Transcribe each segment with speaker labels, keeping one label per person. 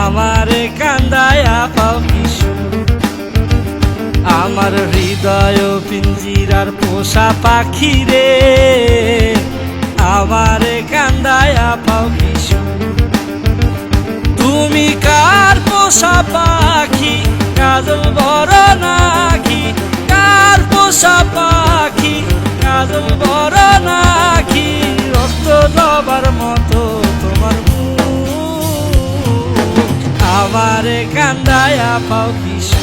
Speaker 1: আমারে কান্দায়া পাও কিশু আমার হৃদয় পিঞ্জিরার পোষা পাখি রে আমারে কান্দায়া পাও কিশু তুমি কার পোষা পাখি কাজল বড় নাকি কার পোষা পাখি কাজল বড় নাকি রক্ত জবার মতো তোমার মুখ আমারে কান্দায়া পাও কিশু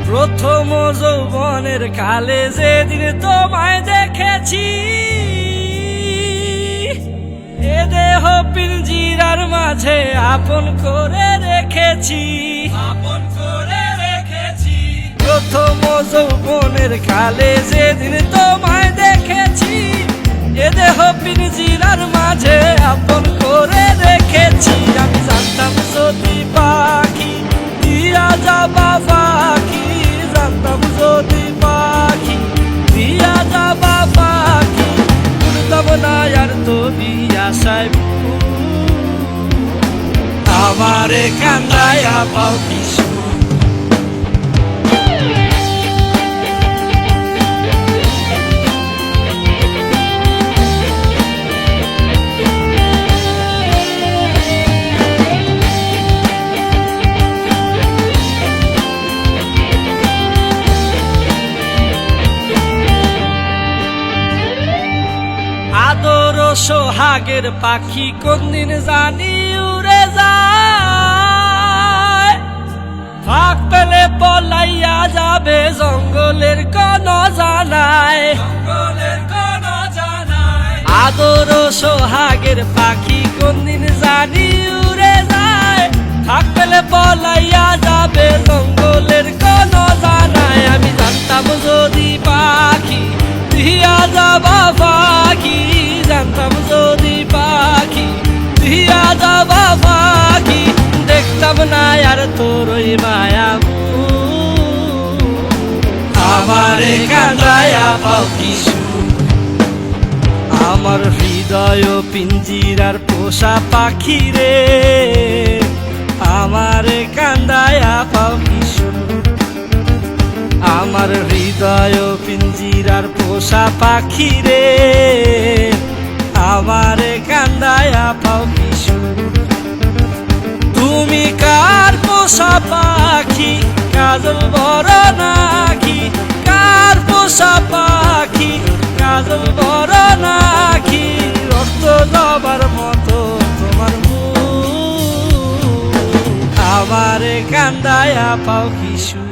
Speaker 1: প্রথম যৌবনের কালে যেদিন তোমায় দেখেছি এ দেহ পিঞ্জিরার মাঝে আপন করে রেখেছি প্রথম যৌবনের কালে যেদিন তোমায় দেখেছি এ দেহ পিঞ্জিরার মাঝে আপন করে রেখেছি আমি জানতাম যদি পাখি দিয়া যাবা পাখি জানতাম যদি পাখি দিয়া যাবা পাখি উড়তাম না আর তুমি আশায় আমারে কান্দায়া পাও কিশু আদর সোহাগের পাখি কোনদিন জানি উড়ে যায় ফাঁক পেলে পলাইয়া যাবে জঙ্গলের কোন জানায় আদর সোহাগের পাখি কোনদিন জানি উড়ে যায় ফাঁক পেলে পলাইয়া যাবে জঙ্গলের কোন জানায় আমি জানতাম যদি পাখি দিয়া যাবা পাখি জানতাম যদি পাখি দিয়া যাবা পাখি দেখতাম না আর তোর ওই মায়া আমারে কান্দায়া পাও কিশু আমার হৃদয় পিঞ্জিরার পোষা পাখি রে আমারে কান্দায়া পাও কিশু আমার হৃদয় পিঞ্জিরার পোষা পাখি রে আমারে কান্দায়া পাও কিশু তুমি কার পোষা পাখি কাজল বড় নাকি কার পোষা পাখি কাজল বড় নাকি রক্ত জবার মতো তোমার মুখ আমারে কান্দায়া পাও কিশু।